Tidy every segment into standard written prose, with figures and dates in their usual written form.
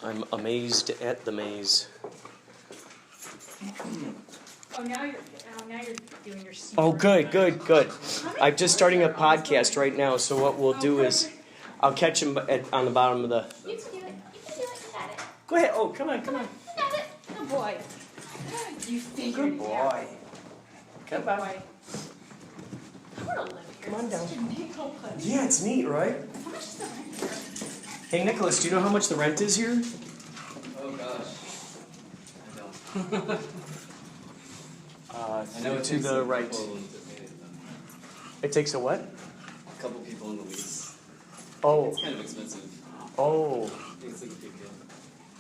I'm amazed at the maze. Oh, now you're doing your scene. Oh, good. I'm just starting a podcast right now, so what we'll do is I'll catch him on the bottom of the... You can do it. You can do it. You got it. Go ahead. Oh, come on. You got it. Good boy. You figured Good it boy. out. Come Good on. boy. I want to live here. Come on down. Such a neat little place. Yeah, it's neat, right? How much is the rent here? Hey, Nicholas, do you know how much the rent is here? Oh gosh, I don't. I know it to takes the a right. couple to pay it, though. It takes a what? A couple people in the lease. Oh. It's kind of expensive. Oh. I think it's like a big deal.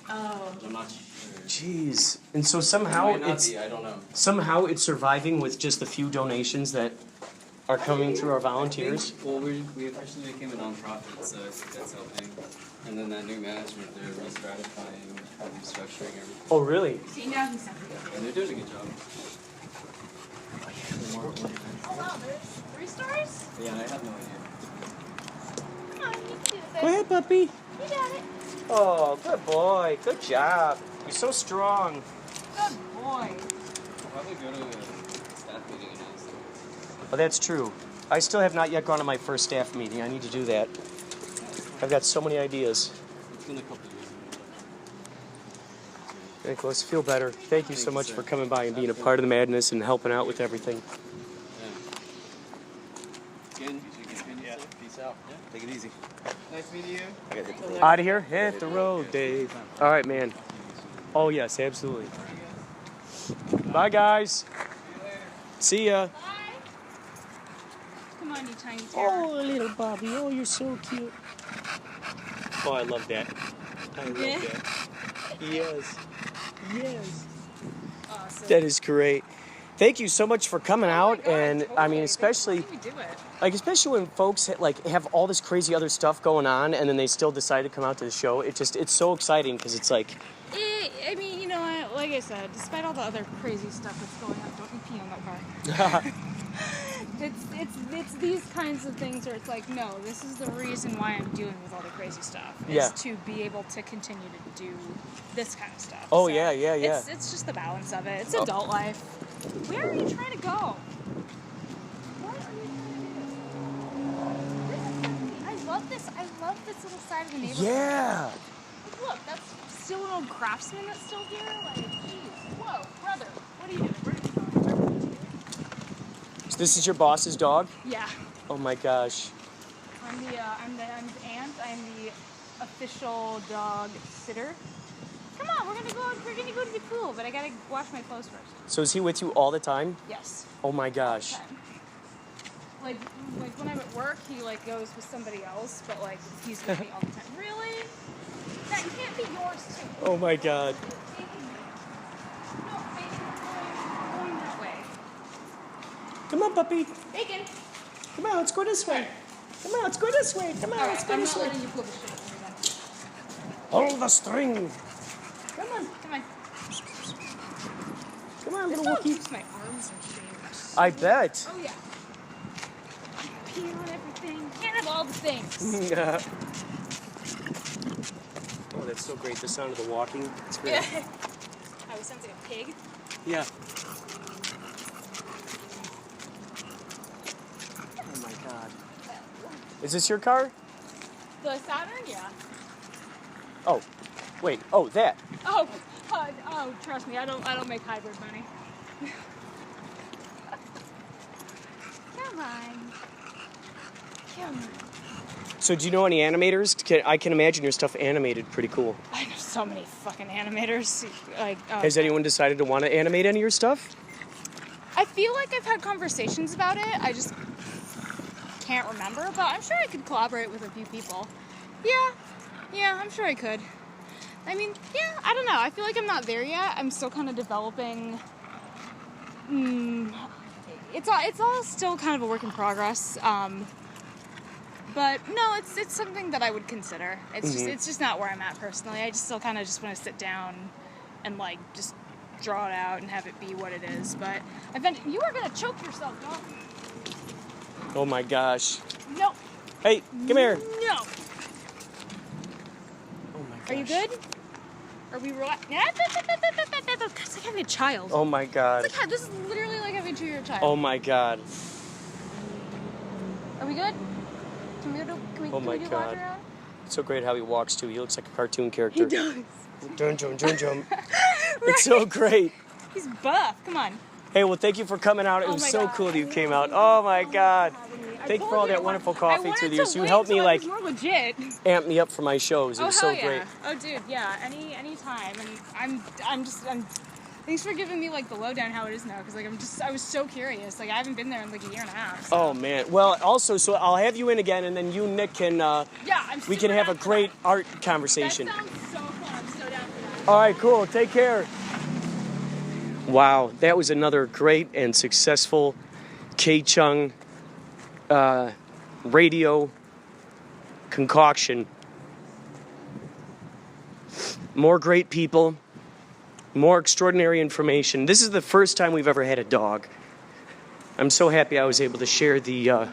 Oh. But I'm not sure. Jeez. And so It somehow might not it's be, I don't know. somehow it's surviving with just the few donations that are coming through our volunteers. Well, we officially became a non-profit, so I think that's helping. And then that new management, they're re-stratifying and restructuring everything. Oh, really? See, now he's not good. And they're doing a good job. Oh, wow. There's 3 stars? Yeah, I have no idea. Come on, you can do this. Go ahead, puppy. You got it. Oh, good boy. Good job. You're so strong. Good boy. I'll probably go to a staff meeting and ask them. Oh, that's true. I still have not yet gone to my first staff meeting. I need to do that. I've got so many ideas. It's been a couple of years. Nicholas, feel better. Thank you so much for coming by and being a part of the madness and helping out with everything. Yeah. Again, yeah. Peace out. Yeah. Take it easy. Nice meeting you. I gotta hit the road. Out of here? Hit the road, Dave. All right, man. Oh, yes, absolutely. Bye, guys. See ya. Bye. Come on, you tiny terror. Oh, little Bobby. Oh, you're so cute. Oh, I love that. I love Yeah. that. Yes. Yes. Awesome. That is great. Thank you so much for coming out, God, and I totally. mean, especially How do we do it? especially when folks have all this crazy other stuff going on, and then they still decide to come out to the show. It's so exciting because it's like, I mean, you know, like I said, despite all the other crazy stuff that's going on, don't you pee on that car. It's these kinds of things where it's like, no, this is the reason why I'm dealing with all the crazy stuff. Yeah. Is to be able to continue to do this kind of stuff. Oh, So yeah. It's just the balance of it. It's adult life. Where are you trying to go? What are you trying to do? I love this little side of the neighborhood. yeah. Like, look, that's still an old craftsman that's still here. Like, geez, whoa, brother, what are you doing? Where are you going? So this is your boss's dog? Yeah. Oh my gosh. I'm the aunt. I'm the official dog sitter. Come on, we're gonna go to the pool, but I gotta wash my clothes first. So is he with you all the time? Yes. Oh my gosh. Okay. Like when I'm at work, he goes with somebody else, but he's with me all the time. Really? That can't be yours too. Oh my god. Bacon. No, bacon. Going that way. Come on, puppy. Bacon. Come on, let's go this way. Come on, let's go this way. Come on, let's go I'm this not way. letting you pull the shit. Hold the string. Come on. Come on. Come on, This little dog Wookie. keeps my arms in shape. I bet. Oh yeah. Pee on everything. Can't have all the things. Oh, that's so great. The sound of the walking. It's great. Yeah. Oh, he sounds like a pig. Yeah. Oh my god. Is this your car? The Saturn, yeah. Oh, wait. Oh, that. Oh, trust me, I don't make hybrid money. Come on. Come on. So do you know any animators? I can imagine your stuff animated pretty cool. I know so many fucking animators. Has anyone decided to want to animate any of your stuff? I feel like I've had conversations about it. I just can't remember, but I'm sure I could collaborate with a few people. Yeah, I'm sure I could. I mean, yeah, I don't know. I feel like I'm not there yet. I'm still kind of developing. It's all still kind of a work in progress. But no, it's something that I would consider. It's just not where I'm at personally. I just still kind of just want to sit down and just draw it out and have it be what it is. But you are gonna choke yourself, don't you? Oh my gosh. No. Hey, come here. No. Oh my gosh. Are you good? Are we It's like having a child. Oh my God. It's like, this is literally like having a 2-year-old child. Oh my God. Are we good? Can we do walk around? It's so great how he walks too. He looks like a cartoon character. He does. Jum. It's so great. He's buff. Come on. Hey, well, thank you for coming out. It was so cool that you came out. Oh my God. Thank you for all that wonderful coffee through the years. You helped me like more legit. amp me up for my shows. It was so great. Oh, dude, yeah. Any time. And I'm thanks for giving me like the lowdown how it is now, because like I was so curious. Like I haven't been there in like a year and a half. So. Oh man. Well, also, so I'll have you in again, and then you and Nick can we can have a great art conversation. That sounds so fun. I'm so down for that. All right, cool. Take care. Wow, that was another great and successful KCHUNG radio concoction. More great people, more extraordinary information. This is the first time we've ever had a dog. I'm so happy I was able to share the...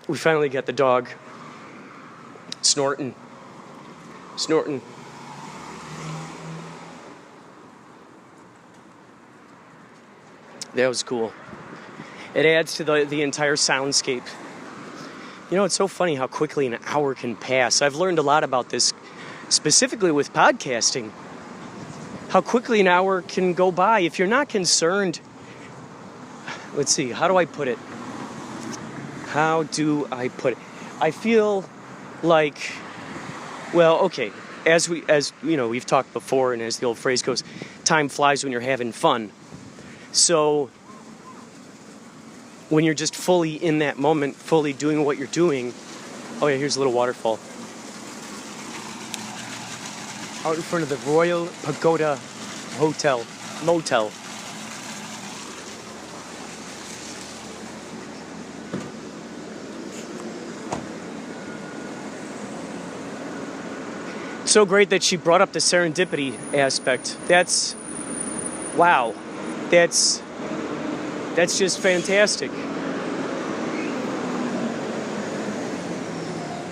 we finally got the dog snorting. That was cool. It adds to the entire soundscape. You know, it's so funny how quickly an hour can pass. I've learned a lot about this, specifically with podcasting. How quickly an hour can go by if you're not concerned. Let's see, how do I put it? I feel like, well, okay, as you know, we've talked before, and as the old phrase goes, time flies when you're having fun. So when you're just fully in that moment, fully doing what you're doing. Oh yeah, here's a little waterfall. Out in front of the Royal Pagoda Motel. So great that she brought up the serendipity aspect. Wow. That's just fantastic.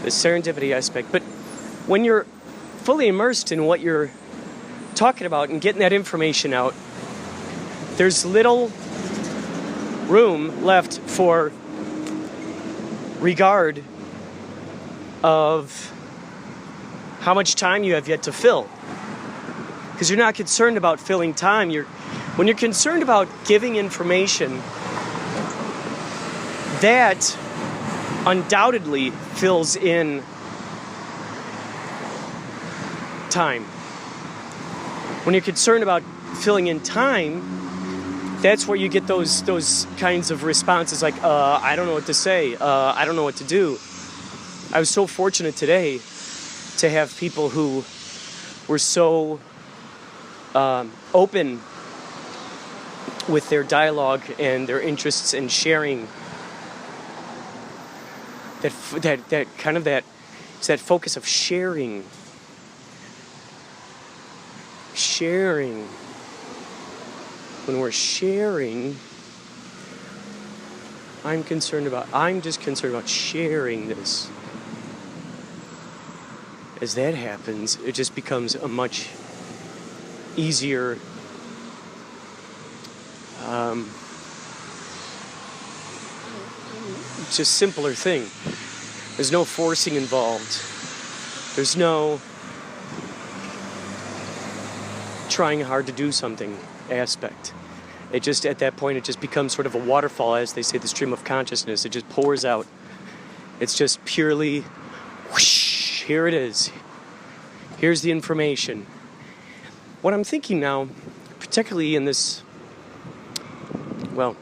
The serendipity aspect. But when you're fully immersed in what you're talking about and getting that information out, there's little room left for regard of how much time you have yet to fill. Because you're not concerned about filling time. When you're concerned about giving information, that undoubtedly fills in time. When you're concerned about filling in time, that's where you get those kinds of responses like, I don't know what to say, I don't know what to do. I was so fortunate today to have people who were so open with their dialogue and their interests in sharing. That focus of sharing. When we're sharing, I'm just concerned about sharing this. As that happens, it just becomes a much easier just simpler thing. There's no forcing involved. There's no trying hard to do something aspect. It just, at that point, it just becomes sort of a waterfall, as they say, the stream of consciousness. It just pours out. It's just purely, whoosh, here it is. Here's the information. What I'm thinking now, particularly in this, well,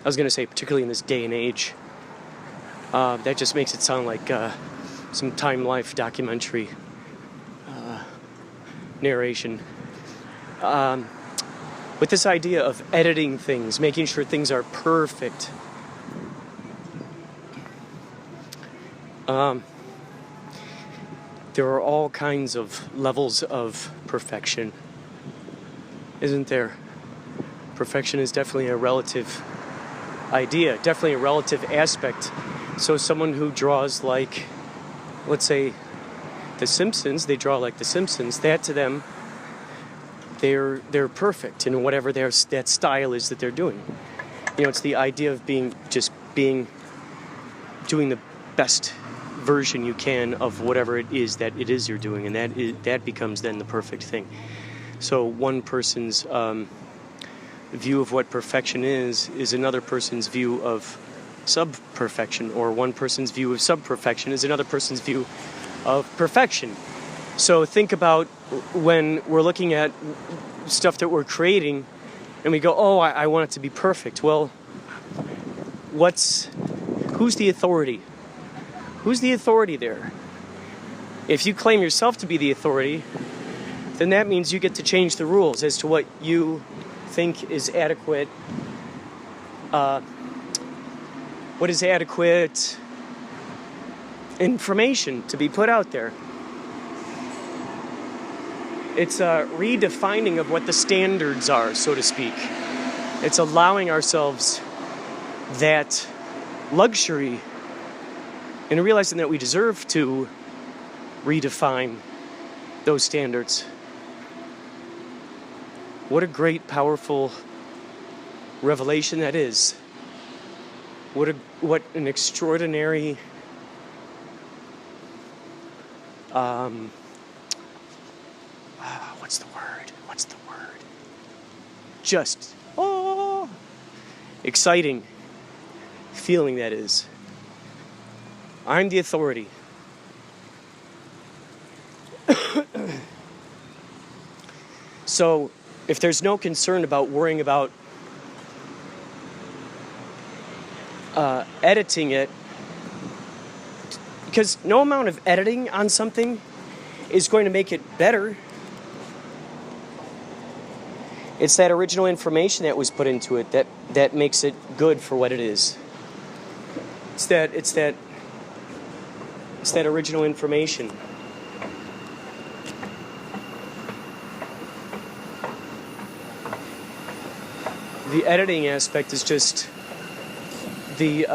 I was going to say particularly in this day and age, that just makes it sound like some Time Life documentary narration. With this idea of editing things, making sure things are perfect. There are all kinds of levels of perfection, isn't there? Perfection is definitely a relative idea, definitely a relative aspect. So someone who draws like, let's say, The Simpsons, they draw like The Simpsons. That to them, they're perfect in whatever that style is that they're doing. You know, it's the idea of doing the best version you can of whatever it is you're doing, and that becomes then the perfect thing. So one person's view of what perfection is another person's view of sub-perfection, or one person's view of sub-perfection is another person's view of perfection. So think about when we're looking at stuff that we're creating and we go, oh, I want it to be perfect. Well, who's the authority? Who's the authority there? If you claim yourself to be the authority, then that means you get to change the rules as to what you think is adequate. What is adequate information to be put out there? It's a redefining of what the standards are, so to speak. It's allowing ourselves that luxury and realizing that we deserve to redefine those standards. What a great, powerful revelation that is. What an extraordinary what's the word? Just exciting feeling that is. I'm the authority. So, if there's no concern about worrying about editing it, because no amount of editing on something is going to make it better. It's that original information that was put into it that makes it good for what it is. It's that original information. The editing aspect is just the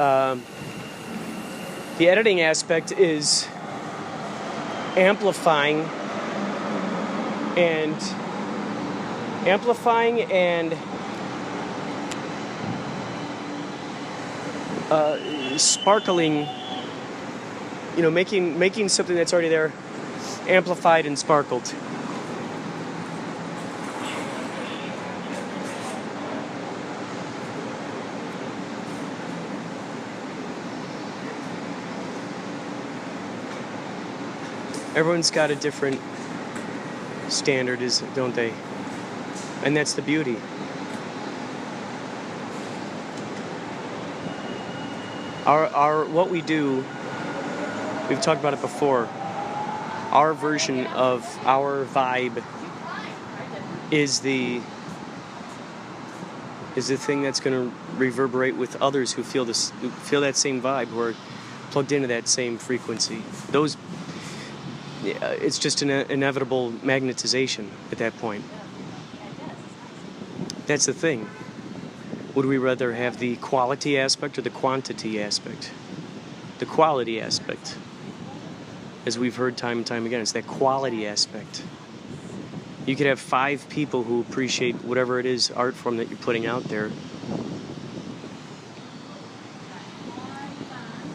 editing aspect is amplifying and sparkling, you know, making something that's already there amplified and sparkled. Everyone's got a different standard, don't they? And that's the beauty. Our what we do, we've talked about it before. Our version of our vibe is the thing that's going to reverberate with others who feel that same vibe, who are plugged into that same frequency. It's just an inevitable magnetization at that point. That's the thing. Would we rather have the quality aspect or the quantity aspect? The quality aspect. As we've heard time and time again, it's that quality aspect. You could have 5 people who appreciate whatever it is, art form that you're putting out there.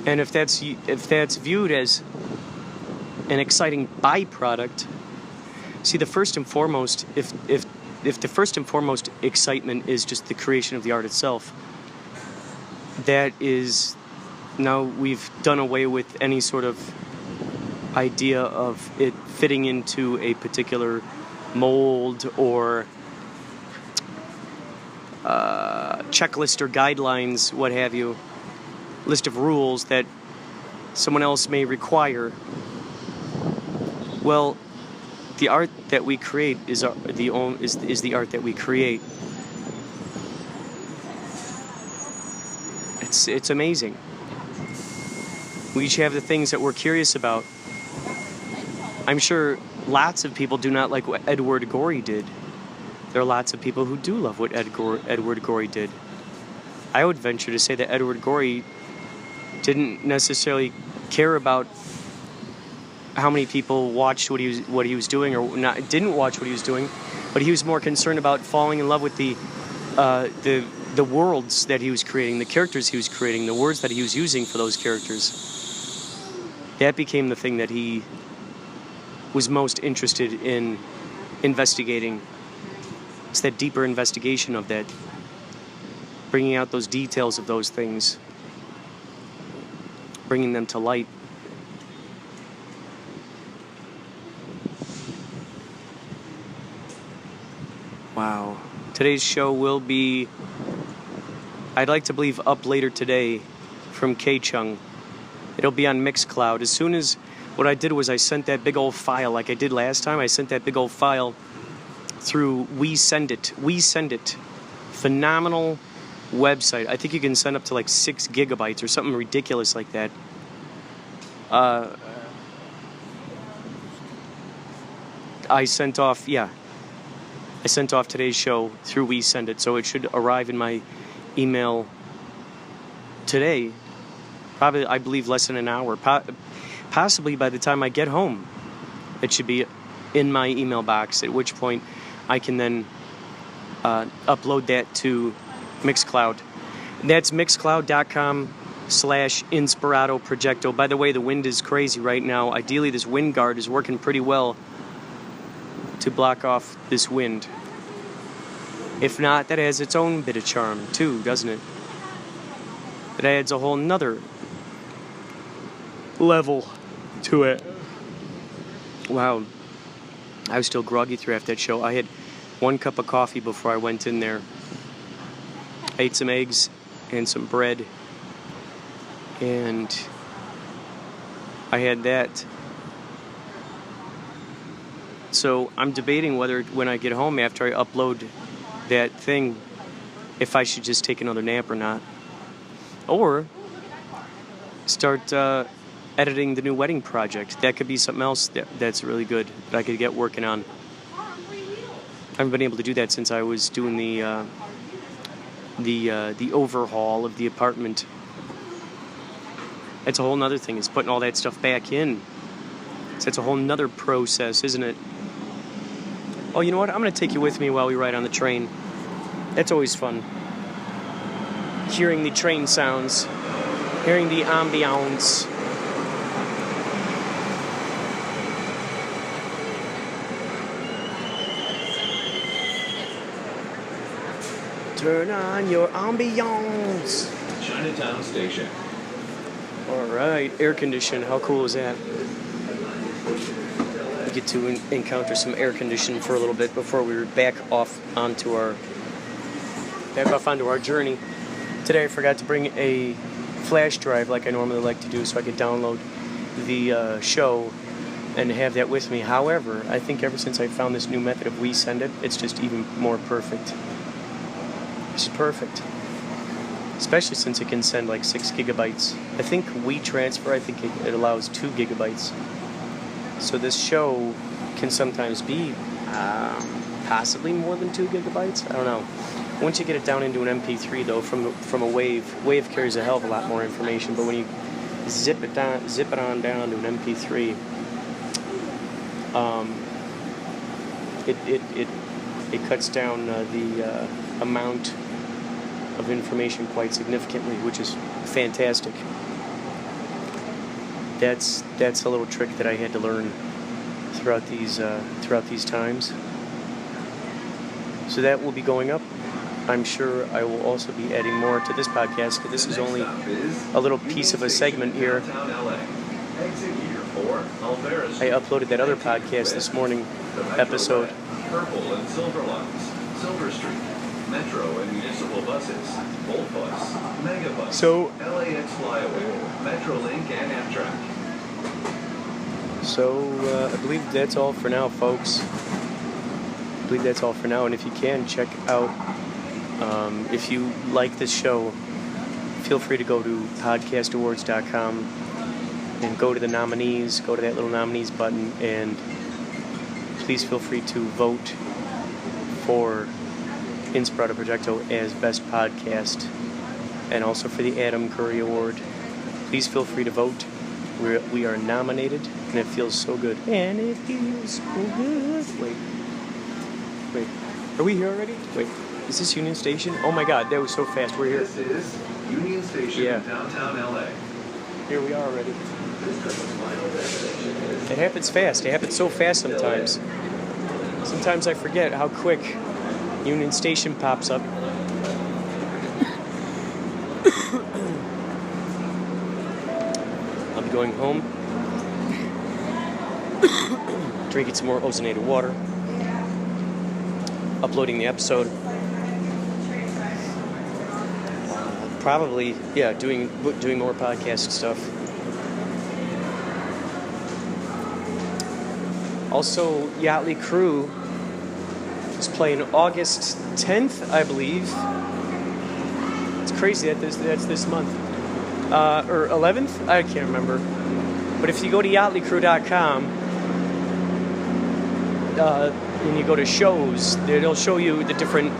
And if that's viewed as an exciting byproduct, see, the first and foremost, if the first and foremost excitement is just the creation of the art itself, that is, now we've done away with any sort of idea of it fitting into a particular mold or checklist or guidelines, what have you, list of rules that someone else may require. Well, the art that we create is the art that we create. It's amazing. We each have the things that we're curious about. I'm sure lots of people do not like what Edward Gorey did. There are lots of people who do love what Edward Gorey did. I would venture to say that Edward Gorey didn't necessarily care about how many people watched what he was doing, or not didn't watch what he was doing, but he was more concerned about falling in love with the worlds that he was creating, the characters he was creating, the words that he was using for those characters. That became the thing that he was most interested in investigating. It's that deeper investigation of that, bringing out those details of those things, bringing them to light. Wow. Today's show will be, I'd like to believe, up later today from KCHUNG. It'll be on Mixcloud. As soon as, what I did was I sent that big old file like I did last time. I sent that big old file through WeSend It. Phenomenal website. I think you can send up to like 6 gigabytes or something ridiculous like that. I sent off today's show through WeSend It, so it should arrive in my email today. Probably, I believe, less than an hour. Possibly by the time I get home, it should be in my email box, at which point I can then upload that to Mixcloud. That's mixcloud.com/Inspirado Projecto. By the way, the wind is crazy right now. Ideally, this wind guard is working pretty well to block off this wind. If not, that has its own bit of charm too, doesn't it? It adds a whole nother level to it. Wow. I was still groggy through after that show. I had 1 cup of coffee before I went in there. I ate some eggs and some bread, and I had that. So I'm debating whether, when I get home after I upload that thing, if I should just take another nap or not, or start editing the new wedding project. That could be something else that's really good that I could get working on. I haven't been able to do that since I was doing the overhaul of the apartment. That's a whole nother thing. It's putting all that stuff back in. So that's a whole nother process, isn't it? Oh, you know what? I'm going to take you with me while we ride on the train. That's always fun. Hearing the train sounds, hearing the ambiance. Turn on your ambiance. Chinatown Station. All right, air condition. How cool is that? We get to encounter some air conditioning for a little bit before we were back off onto our journey. Today I forgot to bring a flash drive like I normally like to do, so I could download the show and have that with me. However, I think ever since I found this new method of WeSend It, it's just even more perfect. It's perfect. Especially since it can send like 6 gigabytes. I think WeTransfer, I think it allows 2 gigabytes. So this show can sometimes be possibly more than 2 gigabytes. I don't know. Once you get it down into an MP3 though, from a Wave carries a hell of a lot more information. But when you zip it on down to an MP3, it cuts down the amount of information quite significantly, which is fantastic. That's a little trick that I had to learn throughout these times. So that will be going up. I'm sure I will also be adding more to this podcast, because this is only a little piece of a segment here. I uploaded that other podcast this morning, episode. Purple and Silver Lines, Silver Street, Metro and municipal buses, Volt Bus, Megabus, So, LAX Flyaway, Metrolink and Amtrak. So, I believe that's all for now, folks. I believe that's all for now, and if you can, check out, if you like this show, feel free to go to podcastawards.com and go to the nominees, go to that little nominees button, and please feel free to vote for Inspirado Projecto as Best Podcast, and also for the Adam Curry Award. Please feel free to vote. We are nominated, and it feels so good. And it feels so good. Wait. Are we here already? Wait. Is this Union Station? Oh my God, that was so fast. We're here. This is Union Station in downtown LA. Here we are already. It happens fast. It happens so fast sometimes. Sometimes I forget how quick Union Station pops up. I'll be going home, drinking some more ozonated water, uploading the episode. Probably, doing more podcast stuff. Also, Yachtly Crew is playing August 10th, I believe. It's crazy that's this month. Or 11th? I can't remember. But if you go to yachtlycrew.com and you go to shows, it'll show you the different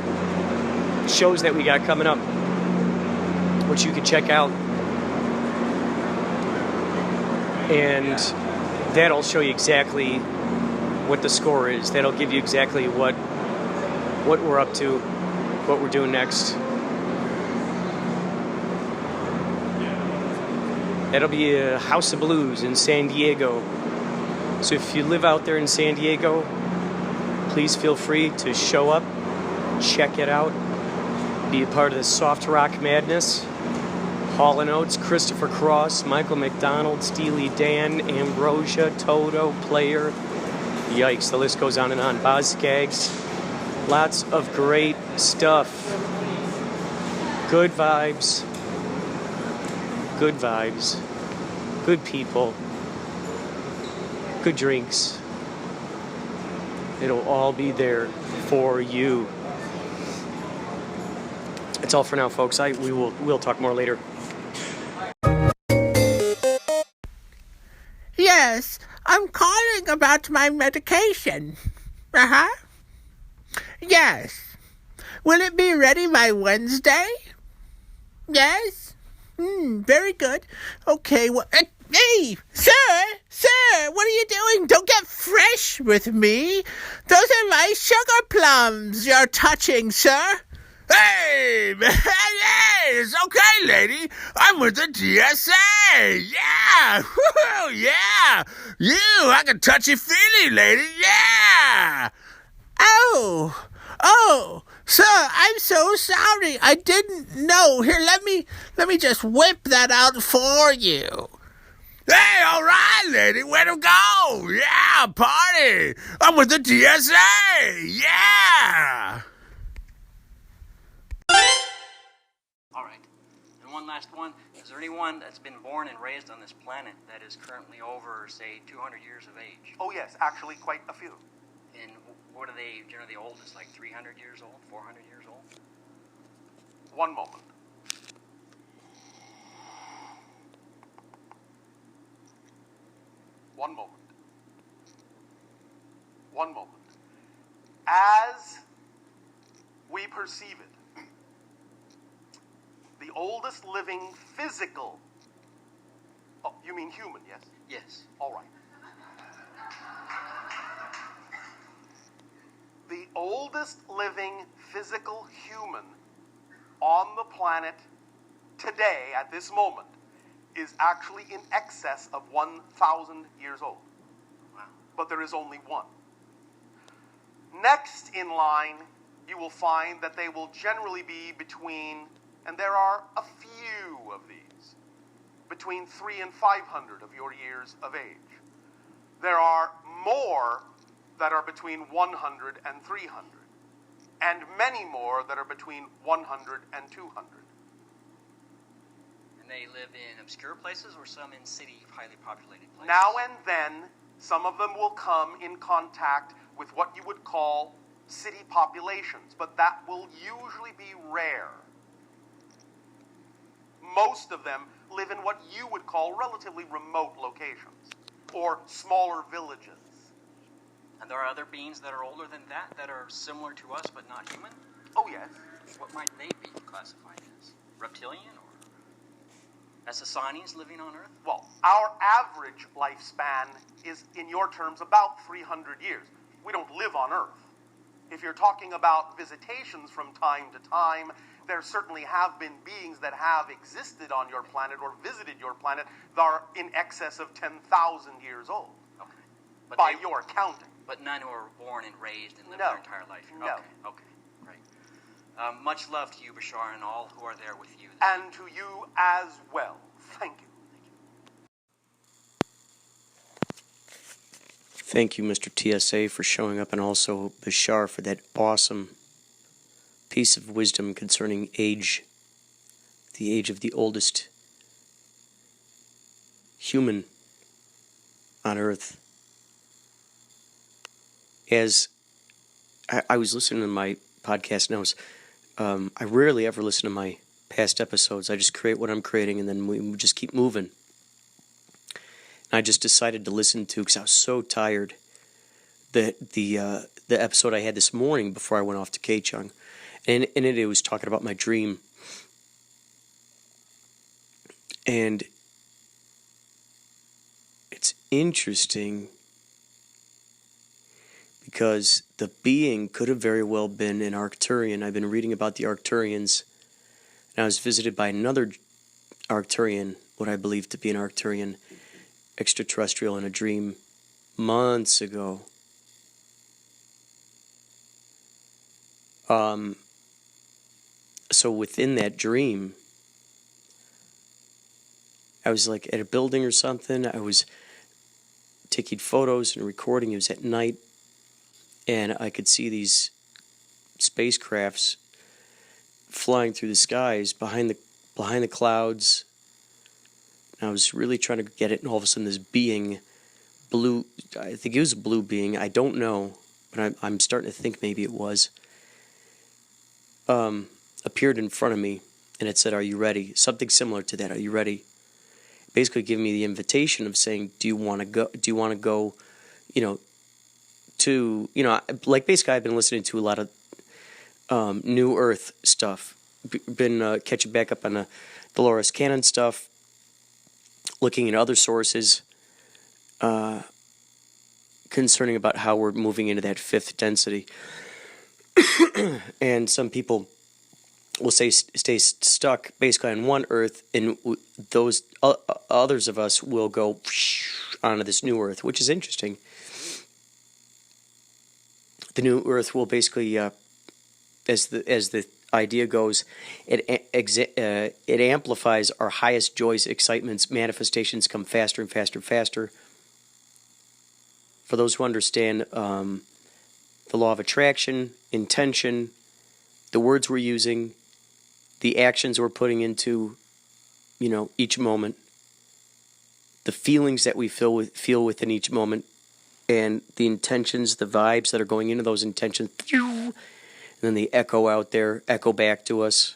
shows that we got coming up, which you can check out. And that'll show you exactly what the score is. That'll give you exactly what we're up to, what we're doing next. That'll be a House of Blues in San Diego. So if you live out there in San Diego, please feel free to show up, check it out, be a part of the soft rock madness. Hall & Oates, Christopher Cross, Michael McDonald, Steely Dan, Ambrosia, Toto, Player. Yikes, the list goes on and on. Boz Skaggs. Lots of great stuff. Good vibes. Good vibes. Good people. Good drinks. It'll all be there for you. That's all for now, folks. We'll talk more later. Yes, I'm calling about my medication. Yes. Will it be ready by Wednesday? Yes? Very good. Okay, well, hey, sir, what are you doing? Don't get fresh with me. Those are my sugar plums you're touching, sir. Hey, man, yes, okay, lady. I'm with the DSA. Yeah, woo, yeah. I can touch your feely, lady. Yeah. Oh, sir, I'm so sorry. I didn't know. Here, let me just whip that out for you. Hey, all right, lady, way to go. Yeah, party. I'm with the DSA. Yeah. All right. And one last one. Is there anyone that's been born and raised on this planet that is currently over, say, 200 years of age? Oh, yes, actually quite a few. And what are they generally the oldest, like 300 years old, 400 years old? One moment. One moment. As we perceive it, the oldest living physical... Oh, you mean human, yes? Yes. All right. The oldest living physical human on the planet today, at this moment, is actually in excess of 1,000 years old. Wow. But there is only one. Next in line, you will find that they will generally be between, and there are a few of these, between 300 and 500 of your years of age. There are more that are between 100 and 300, and many more that are between 100 and 200. And they live in obscure places or some in city, highly populated places? Now and then, some of them will come in contact with what you would call city populations, but that will usually be rare. Most of them live in what you would call relatively remote locations, or smaller villages. And there are other beings that are older than that are similar to us but not human? Oh, yes. What might they be classified as? Reptilian or? as assignees living on Earth? Well, our average lifespan is, in your terms, about 300 years. We don't live on Earth. If you're talking about visitations from time to time, there certainly have been beings that have existed on your planet or visited your planet that are in excess of 10,000 years old. Okay. But by your counting. But none who were born and raised and lived No. their entire life here. No. Okay, great. Much love to you, Bashar, and all who are there with you. And to you as well. Thank you. Thank you, Mr. TSA, for showing up, and also Bashar for that awesome piece of wisdom concerning age, the age of the oldest human on Earth. As I was listening to my podcast notes, I rarely ever listen to my past episodes. I just create what I'm creating, and then we just keep moving. I just decided to listen to, because I was so tired, that the episode I had this morning before I went off to KCHUNG, and in it was talking about my dream, and it's interesting because the being could have very well been an Arcturian. I've been reading about the Arcturians, and I was visited by another Arcturian, what I believe to be an Arcturian extraterrestrial, in a dream months ago. So within that dream, I was like at a building or something. I was taking photos and recording. It was at night, and I could see these spacecrafts flying through the skies behind the clouds. And I was really trying to get it, and all of a sudden this being, blue, I think it was a blue being, I don't know, but I'm starting to think maybe it was, appeared in front of me, and it said, "Are you ready?" Something similar to that, "Are you ready?" Basically giving me the invitation of saying, do you want to go, to, like basically I've been listening to a lot of New Earth stuff, been catching back up on the Dolores Cannon stuff, looking at other sources concerning about how we're moving into that fifth density. And some people will stay stuck basically on one Earth, and those others of us will go onto this new Earth, which is interesting. The new Earth will basically, as the idea goes, it amplifies our highest joys, excitements, manifestations come faster and faster and faster. For those who understand the law of attraction, intention, the words we're using, the actions we're putting into, each moment, the feelings that we feel within each moment, and the intentions, the vibes that are going into those intentions, and then they echo out there, echo back to us.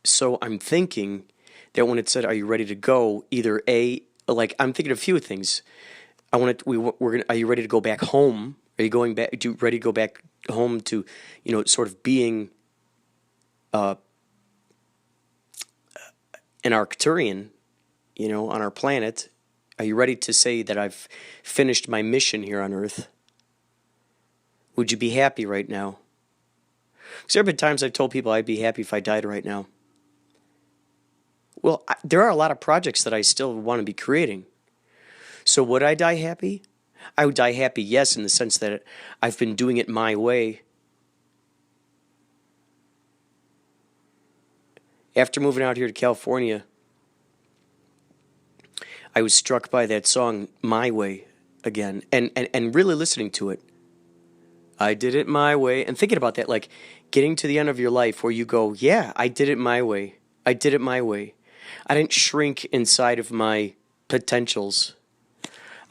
So I'm thinking that when it said, "Are you ready to go?" Either I'm thinking of a few things. Are you ready to go back home? Are you ready to go back home to, sort of being an Arcturian, on our planet? Are you ready to say that I've finished my mission here on Earth? Would you be happy right now? Because there have been times I've told people I'd be happy if I died right now. Well, there are a lot of projects that I still want to be creating. So would I die happy? I would die happy, yes, in the sense that I've been doing it my way. After moving out here to California, I was struck by that song, "My Way," again, and really listening to it. I did it my way, and thinking about that, like getting to the end of your life where you go, yeah, I did it my way. I did it my way. I didn't shrink inside of my potentials.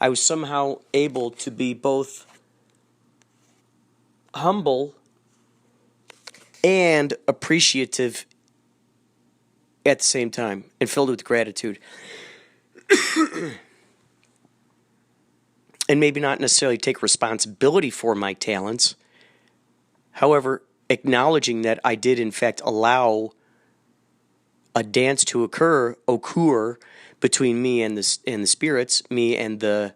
I was somehow able to be both humble and appreciative at the same time, and filled with gratitude. And maybe not necessarily take responsibility for my talents, However, acknowledging that I did in fact allow a dance to occur between me and the spirits, me and the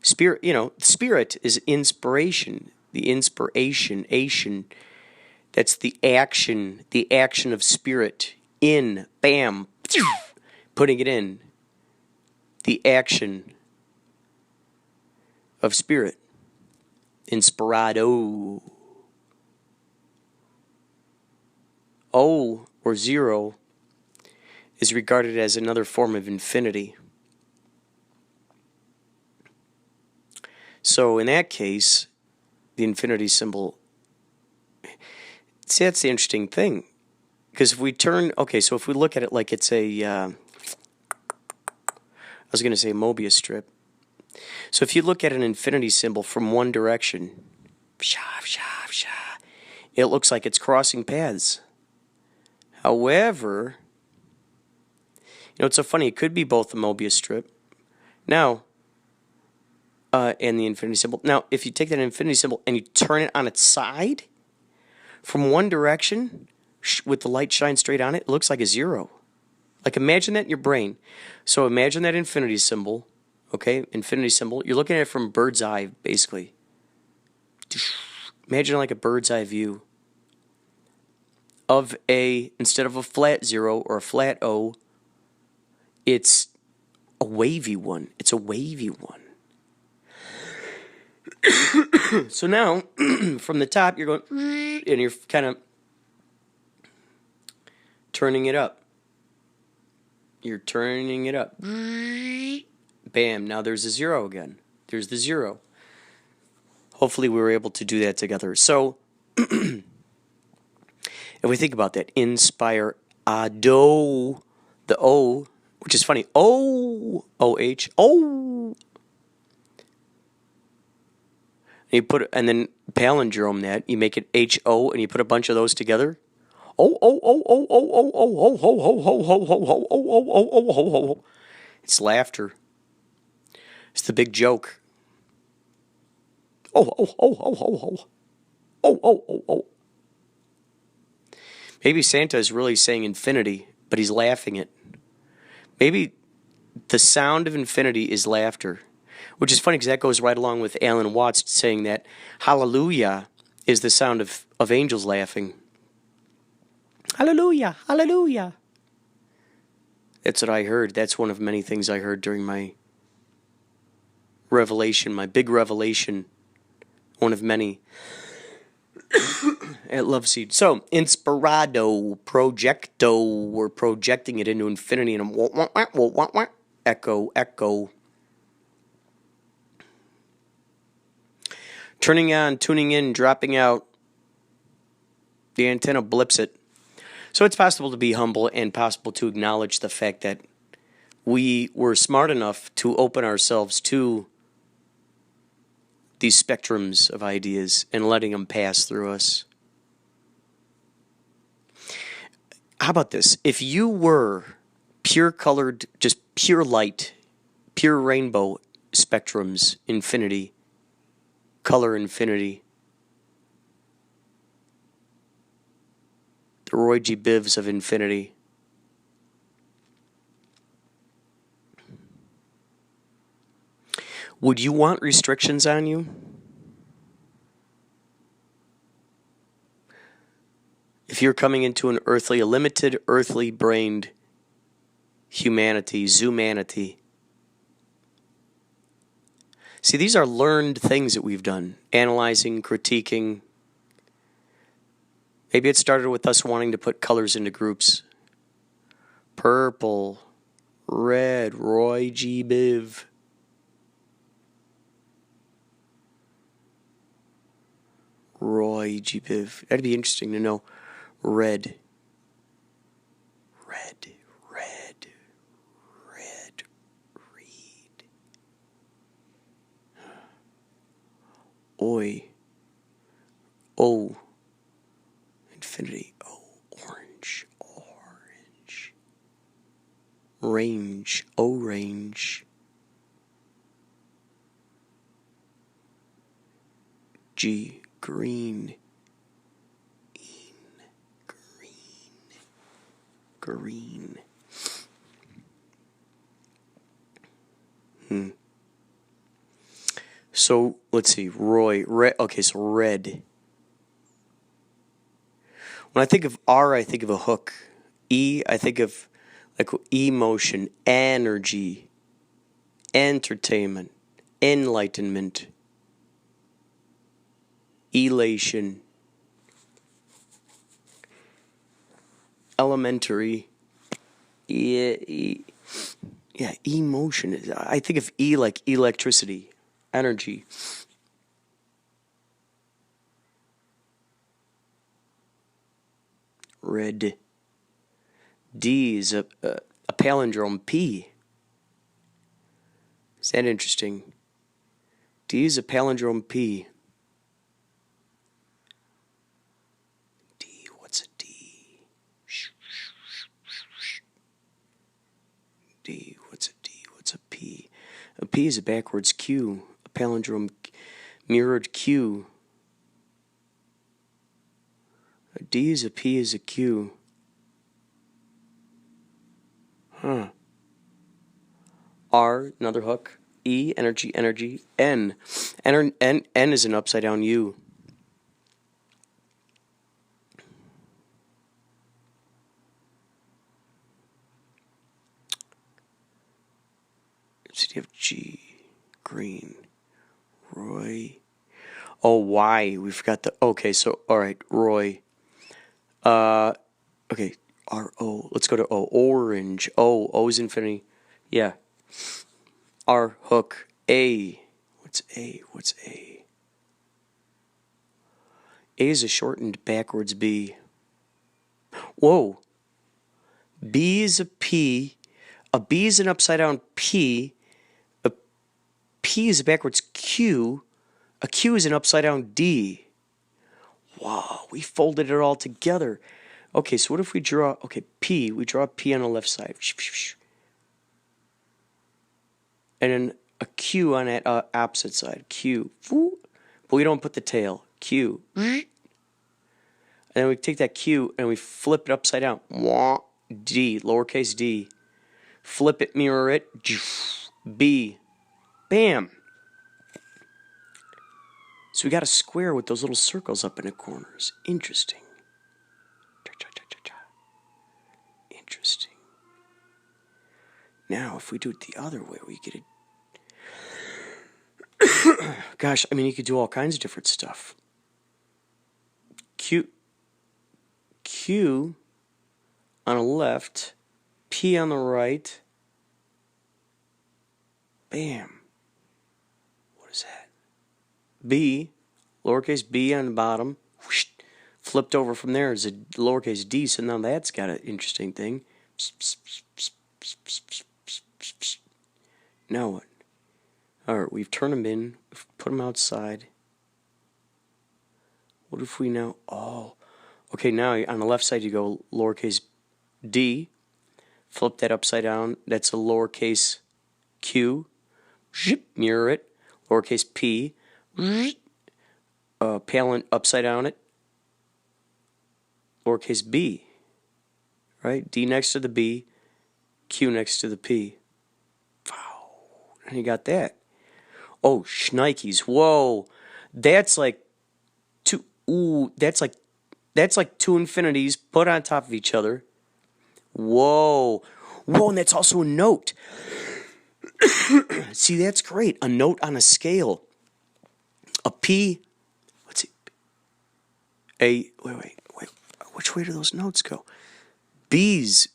spirit. Spirit is inspiration. The inspiration, that's the action of spirit. In, bam, putting it in. The action of spirit. Inspirado. O, or zero, is regarded as another form of infinity. So in that case, the infinity symbol, see, that's the interesting thing. Because if we if we look at it like it's I was going to say Mobius strip. So if you look at an infinity symbol from one direction, it looks like it's crossing paths. However, it's so funny, it could be both the Mobius strip. Now, and the infinity symbol. Now, if you take that infinity symbol and you turn it on its side, from one direction, with the light shine straight on it, it looks like a zero. Like, imagine that in your brain. So imagine that infinity symbol, okay? Infinity symbol. You're looking at it from bird's eye, basically. Imagine like a bird's eye view of instead of a flat zero or a flat O, it's a wavy one. It's a wavy one. So now, from the top, you're going, and you're kind of turning it up. You're turning it up. Bam, now there's a zero again. There's the zero. Hopefully we were able to do that together. So, if we think about that, Inspirado, the O, which is funny, O-H, O. And then palindrome that, you make it H-O, and you put a bunch of those together. It's laughter. It's the big joke. Maybe Santa is really saying infinity, but he's laughing it. Maybe the sound of infinity is laughter, which is funny because that goes right along with Alan Watts saying that hallelujah is the sound of angels laughing. Hallelujah, hallelujah. That's what I heard. That's one of many things I heard during my revelation, my big revelation. One of many at Love Seed. So, Inspirado, Projecto, we're projecting it into infinity and echo, echo. Turning on, tuning in, dropping out. The antenna blips it. So it's possible to be humble and possible to acknowledge the fact that we were smart enough to open ourselves to these spectrums of ideas and letting them pass through us. How about this? If you were pure colored, just pure light, pure rainbow spectrums, infinity, color infinity, the Roy G. Bivs of infinity, would you want restrictions on you? If you're coming into a limited earthly brained humanity, zoomanity. See, these are learned things that we've done. Analyzing, critiquing. Maybe it started with us wanting to put colors into groups. Purple, red, Roy G. Biv. Roy G. Biv. That'd be interesting to know. Red. Red. Red. Red. Reed. Oi. O. Infinity. O. Orange. Orange. Range. Orange. G. Green. green. So let's see, Roy. Red. Okay, so red. When I think of R, I think of a hook. E, I think of like emotion, energy, entertainment, enlightenment, elation, elementary. Yeah, emotion. I think of E like electricity, energy. Red. D is a palindrome P. Is that interesting? D is a palindrome P. D, what's a D? D, what's a D? What's a P? A P is a backwards Q, a palindrome mirrored Q. A D is a P is a Q. Huh. R, another hook. E, energy, energy. N. N is an upside down U. City of G. Green. Roy. Oh, Y. We forgot the. Okay, so, alright, Roy. Okay, R-O. Let's go to O. Orange. O. O is infinity. Yeah. R, hook. A. What's A? What's A? A is a shortened backwards B. Whoa. B is a P. A B is an upside down P. A P is a backwards Q. A Q is an upside down D. Wow, we folded it all together. Okay, so what if we draw, okay, P, we draw a P on the left side. And then a Q on that opposite side. Q. But we don't put the tail. Q. And then we take that Q and we flip it upside down. D, lowercase d. Flip it, mirror it. B. Bam. So we got a square with those little circles up in the corners. Interesting. Interesting. Now, if we do it the other way, we get it. Gosh, I mean, you could do all kinds of different stuff. Q on the left, P on the right. Bam. What is that? B, lowercase b on the bottom. Whoosh, flipped over from there is a lowercase d, so now that's got an interesting thing. Now what? Alright, we've turned them in, we've put them outside. What if we now, oh, okay, now on the left side you go lowercase d, flip that upside down, that's a lowercase q, mirror it, lowercase p, palin upside down it, lowercase b, right? D next to the B, Q next to the P. Wow. And you got that. Oh, shnikes. Whoa. That's like two, that's like two infinities put on top of each other. Whoa. Whoa, and that's also a note. See, that's great. A note on a scale. A P, let's see. Wait. Which way do those notes go? B's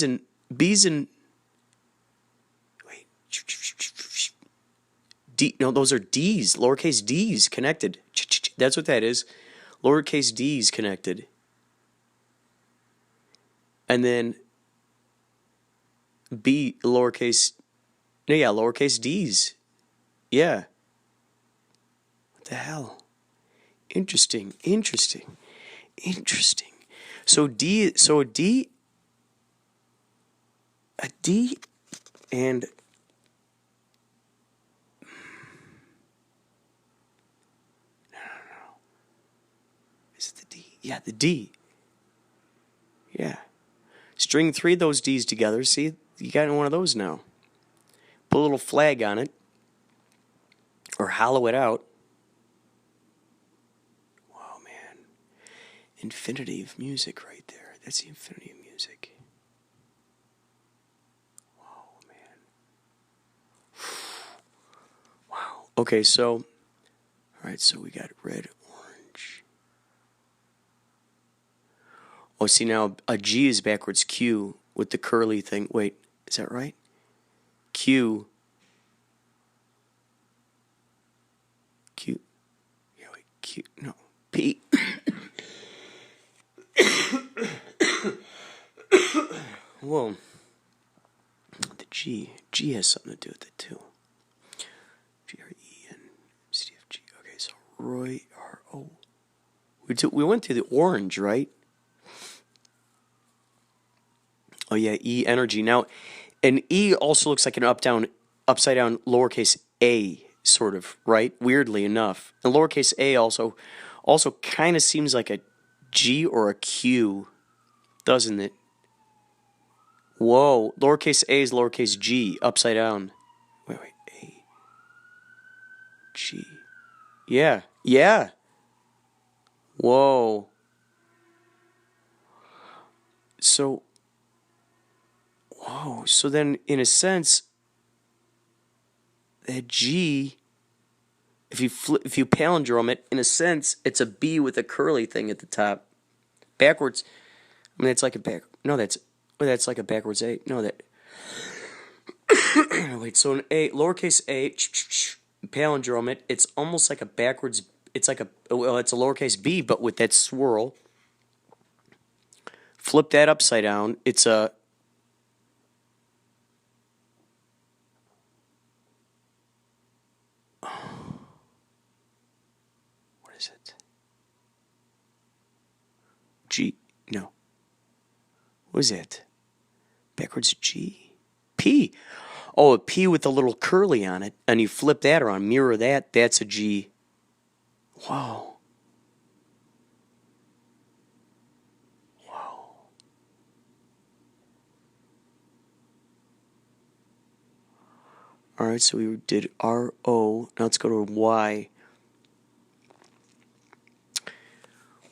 and wait. D, no, those are D's, lowercase D's connected. That's what that is. Lowercase D's connected. And then B, lowercase D's. Yeah. What the hell? Interesting. So a D and no. Is it the D? Yeah, the D. Yeah. String 3 of those D's together. See, you got one of those now. Put a little flag on it. Or hollow it out. Wow, man. Infinity of music right there. That's the infinity of music. Wow, man. Wow. Okay, so... Alright, so we got red, orange. Oh, see now, a G is backwards Q with the curly thing. Wait, is that right? Q. Q. Yeah, wait, Q. No. P. Whoa. The G. G has something to do with it, too. G-R-E-N. C-F-G. Okay, so Roy, R-O. We went through the orange, right? Oh, yeah, E, energy. Now, an E also looks like an upside down lowercase a, sort of, right? Weirdly enough. And lowercase a also kind of seems like a G or a Q, doesn't it? Whoa, lowercase a is lowercase g, upside down. Wait, A, G. Yeah. Whoa. So then, in a sense, that G, if you palindrome it, in a sense, it's a B with a curly thing at the top. Backwards, I mean, it's like a that's like a backwards A. No, that... Wait, so an A, lowercase a, palindrome it, it's almost like a backwards... It's like it's a lowercase b, but with that swirl. Flip that upside down, it's a... What is it? G, no. What is it? Backwards G? P. Oh, a P with a little curly on it. And you flip that around, mirror that, that's a G. Wow. All right, so we did R-O. Now let's go to Y.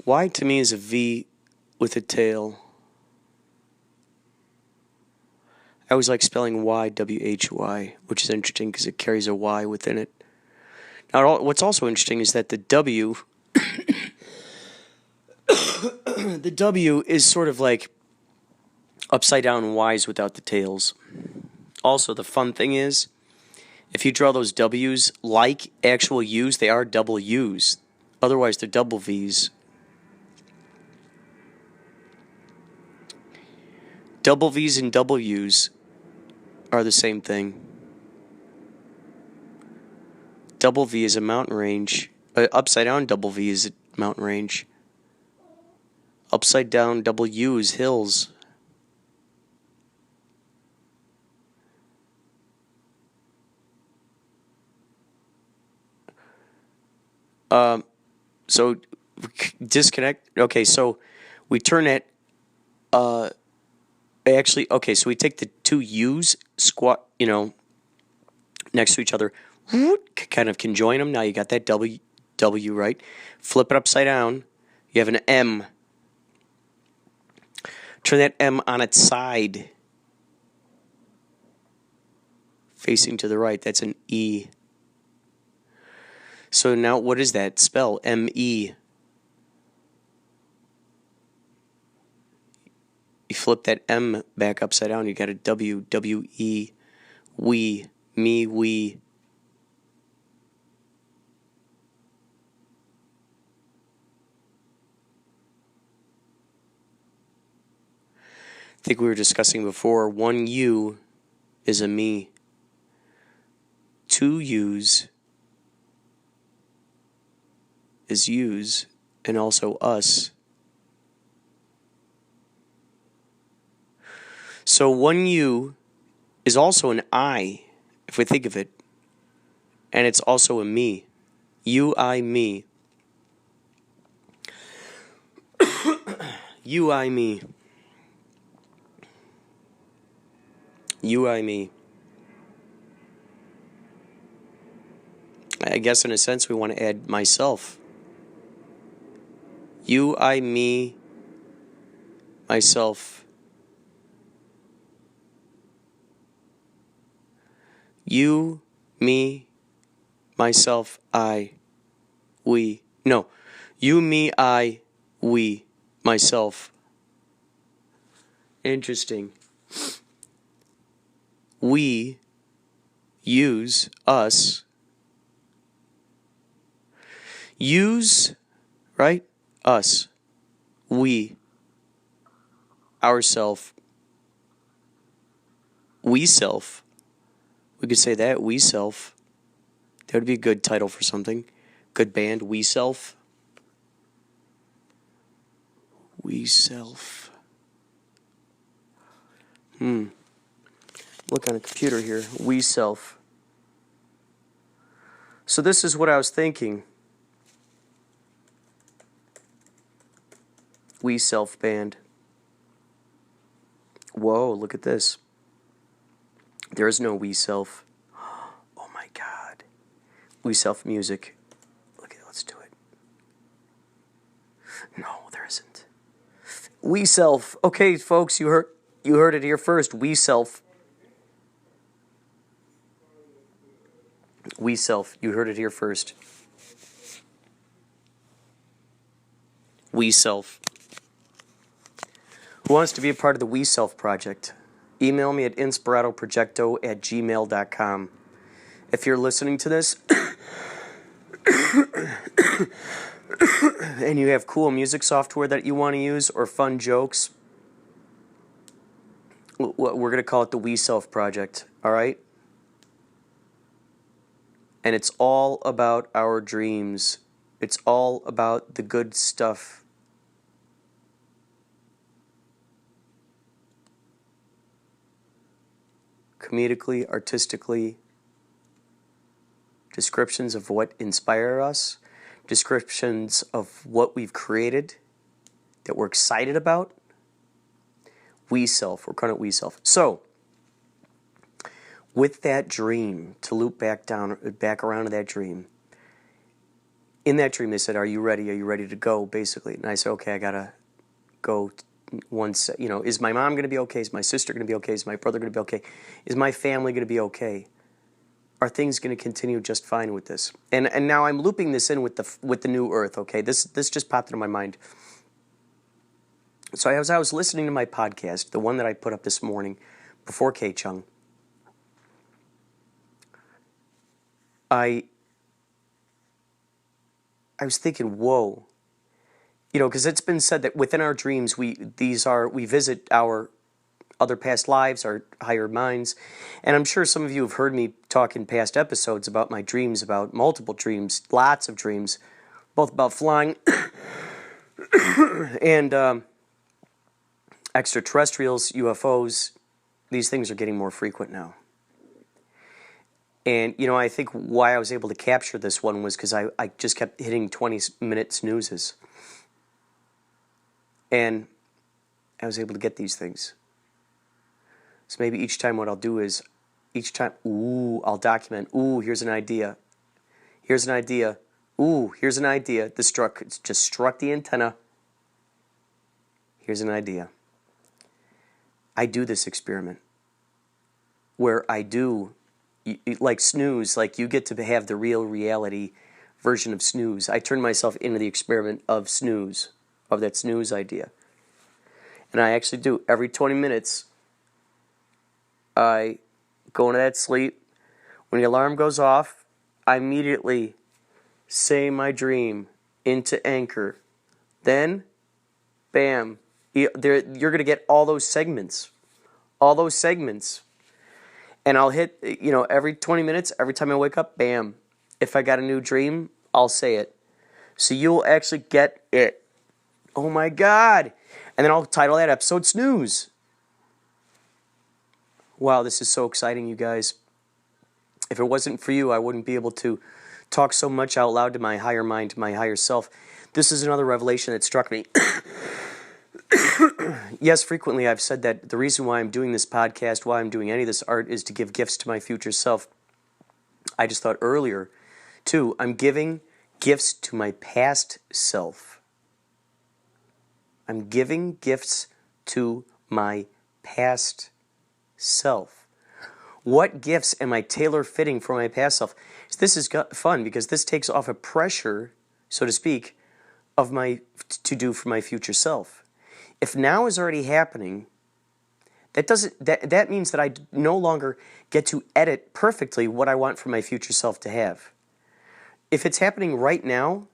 Y to me is a V with a tail. I always like spelling Y, W-H-Y, which is interesting because it carries a Y within it. Now, what's also interesting is that the W, the W is sort of like upside down Y's without the tails. Also, the fun thing is, if you draw those W's like actual U's, they are double U's. Otherwise, they're double V's. Double V's and double U's are the same thing. Double V is a mountain range. Upside down double V is a mountain range. Upside down double U is hills. So disconnect. Okay, so we turn it. Actually, okay, so we take the two U's, next to each other, kind of conjoin them. Now you got that W, right? Flip it upside down. You have an M. Turn that M on its side, facing to the right. That's an E. So now what does that spell? M-E. You flip that M back upside down, you got a W, W-E, we, me, we. I think we were discussing before, one U is a me. Two U's is yous, and also us. So one U is also an I, if we think of it, and it's also a me. You, I, me. You, I, me. You, I, me. I guess in a sense we want to add myself. You, I, me, myself. You, me, myself, I, we. No. You, me, I, we, myself. Interesting. We, use, us. Use, right? Us. We. Ourself. WeSelf. We could say that, WeSelf. That would be a good title for something. Good band, WeSelf. WeSelf. Look on a computer here. WeSelf. So this is what I was thinking. WeSelf band. Whoa, look at this. There is no WeSelf. Oh my God. WeSelf music. Look at it, let's do it. No, there isn't. WeSelf. Okay, folks, you heard it here first. WeSelf. WeSelf. You heard it here first. WeSelf. Who wants to be a part of the WeSelf project? Email me at inspiradoprojecto@gmail.com. If you're listening to this and you have cool music software that you want to use or fun jokes, we're going to call it the WeSelf project, all right? And it's all about our dreams. It's all about the good stuff. Comedically, artistically, descriptions of what inspire us, descriptions of what we've created that we're excited about. WeSelf, we're calling it WeSelf. So, with that dream, to loop back around to that dream, in that dream they said, are you ready? Are you ready to go, basically? And I said, okay, I gotta go once, is my mom going to be okay? Is my sister going to be okay? Is my brother going to be okay? Is my family going to be okay? Are things going to continue just fine with this? And now I'm looping this in with the new earth, okay? This just popped into my mind. So as I was listening to my podcast, the one that I put up this morning before KCHUNG, I was thinking, whoa. Because it's been said that within our dreams, we visit our other past lives, our higher minds. And I'm sure some of you have heard me talk in past episodes about my dreams, about multiple dreams, lots of dreams, both about flying and extraterrestrials, UFOs. These things are getting more frequent now. And, I think why I was able to capture this one was because I just kept hitting 20-minute snoozes. And I was able to get these things. So maybe each time what I'll do is, I'll document, here's an idea. Here's an idea. Here's an idea. It just struck the antenna. Here's an idea. I do this experiment where I do, like snooze, like you get to have the real reality version of snooze. I turn myself into the experiment of snooze. Of that snooze idea. And I actually do. Every 20 minutes, I go into that sleep. When the alarm goes off, I immediately say my dream into anchor. Then, bam, you're going to get all those segments. All those segments. And I'll hit, every 20 minutes, every time I wake up, bam. If I got a new dream, I'll say it. So you'll actually get it. Oh my God. And then I'll title that episode Snooze. Wow, this is so exciting, you guys. If it wasn't for you, I wouldn't be able to talk so much out loud to my higher mind, to my higher self. This is another revelation that struck me. Yes, frequently I've said that the reason why I'm doing this podcast, why I'm doing any of this art, is to give gifts to my future self. I just thought earlier, too, I'm giving gifts to my past self. I'm giving gifts to my past self. What gifts am I tailor-fitting for my past self? This is fun because this takes off a pressure, so to speak, of my to do for my future self. If now is already happening, that means that I no longer get to edit perfectly what I want for my future self to have. If it's happening right now,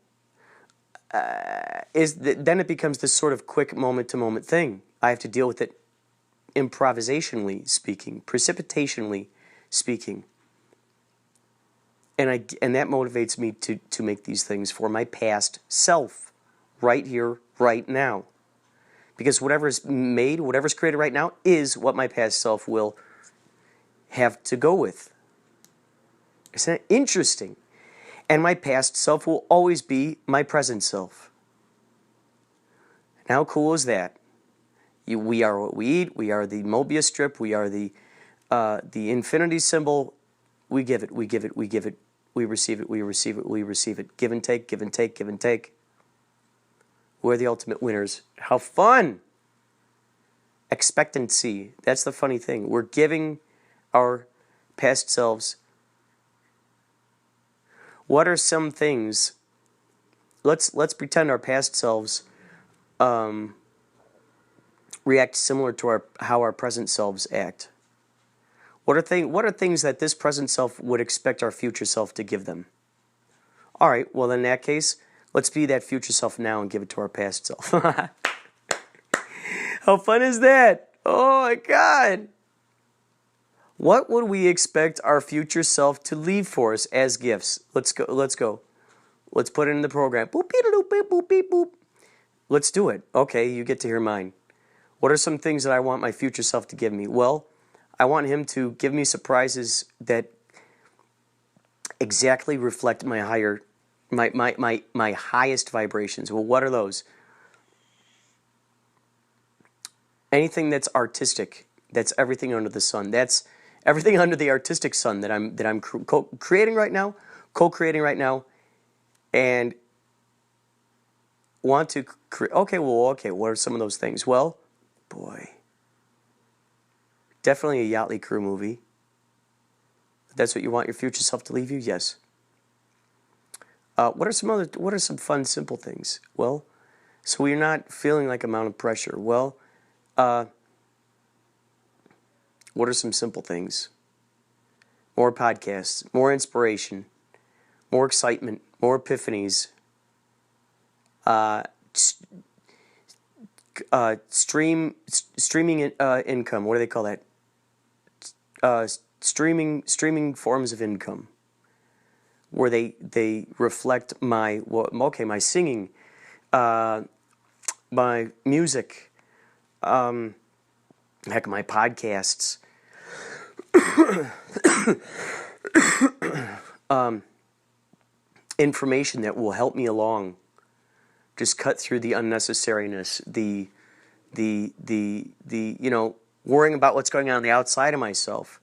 then it becomes this sort of quick moment-to-moment thing. I have to deal with it improvisationally speaking, precipitationally speaking. And that motivates me to make these things for my past self, right here, right now. Because whatever is made, whatever's created right now, is what my past self will have to go with. Isn't that interesting? And my past self will always be my present self. And how cool is that? We are what we eat. We are the Mobius strip. We are the infinity symbol. We give it. We give it. We give it. We receive it. We receive it. We receive it. Give and take. Give and take. Give and take. We're the ultimate winners. How fun! Expectancy. That's the funny thing. We're giving our past selves. What are some things? Let's pretend our past selves react similar to how our present selves act. What are things that this present self would expect our future self to give them? All right. Well, in that case, let's be that future self now and give it to our past self. How fun is that? Oh my God. What would we expect our future self to leave for us as gifts? Let's go. Let's put it in the program. Boop, beep, boop, beep, boop, beep, boop. Let's do it. Okay, you get to hear mine. What are some things that I want my future self to give me? Well, I want him to give me surprises that exactly reflect my highest vibrations. Well, what are those? Anything that's artistic. That's everything under the sun. That's everything under the artistic sun that I'm creating right now, co-creating right now, and want to create. Okay. What are some of those things? Well, boy, definitely a Yachtly Crew movie. That's what you want your future self to leave you? Yes. What are some fun, simple things? Well, so you're not feeling like a mountain of pressure. Well, what are some simple things? More podcasts, more inspiration, more excitement, more epiphanies. Streaming income. What do they call that? Streaming forms of income, where they reflect my singing, my music, my podcasts, information that will help me along. Just cut through the unnecessariness, the worrying about what's going on the outside of myself.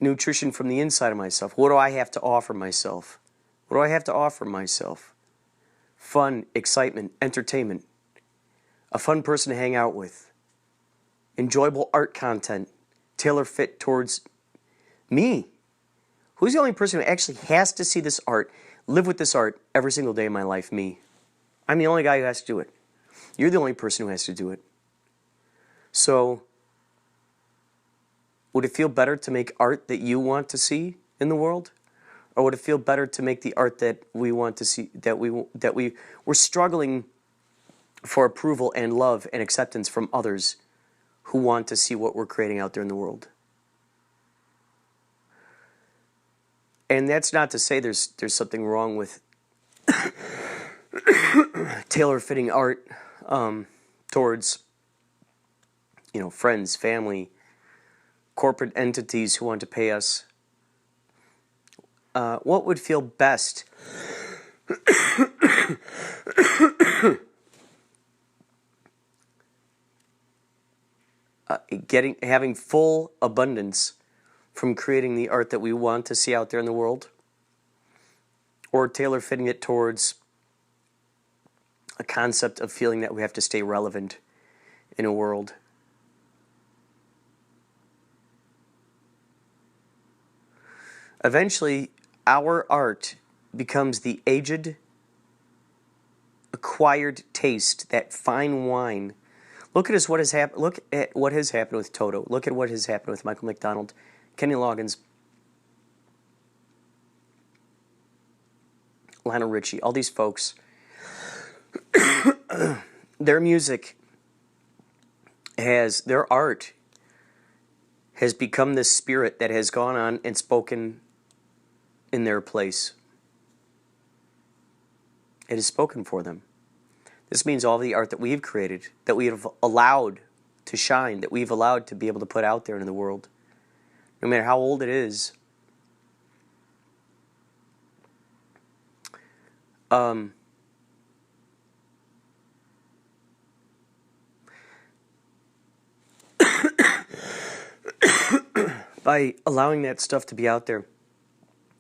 Nutrition from the inside of myself. What do I have to offer myself? What do I have to offer myself? Fun, excitement, entertainment. A fun person to hang out with. Enjoyable art content. Tailor fit towards me. Who's the only person who actually has to see this art, live with this art every single day of my life? Me. I'm the only guy who has to do it. You're the only person who has to do it. So, would it feel better to make art that you want to see in the world? Or would it feel better to make the art that we want to see, that we're struggling for approval and love and acceptance from others who want to see what we're creating out there in the world? And that's not to say there's something wrong with tailor-fitting art towards, friends, family, corporate entities who want to pay us. What would feel best? having full abundance from creating the art that we want to see out there in the world, or tailor-fitting it towards a concept of feeling that we have to stay relevant in a world. Eventually, our art becomes the aged, acquired taste, that fine wine. Look at what has happened. Look at what has happened with Toto. Look at what has happened with Michael McDonald, Kenny Loggins, Lionel Richie, all these folks. Their music their art has become this spirit that has gone on and spoken in their place. It has spoken for them. This means all the art that we've created, that we have allowed to shine, that we've allowed to be able to put out there in the world, no matter how old it is, by allowing that stuff to be out there,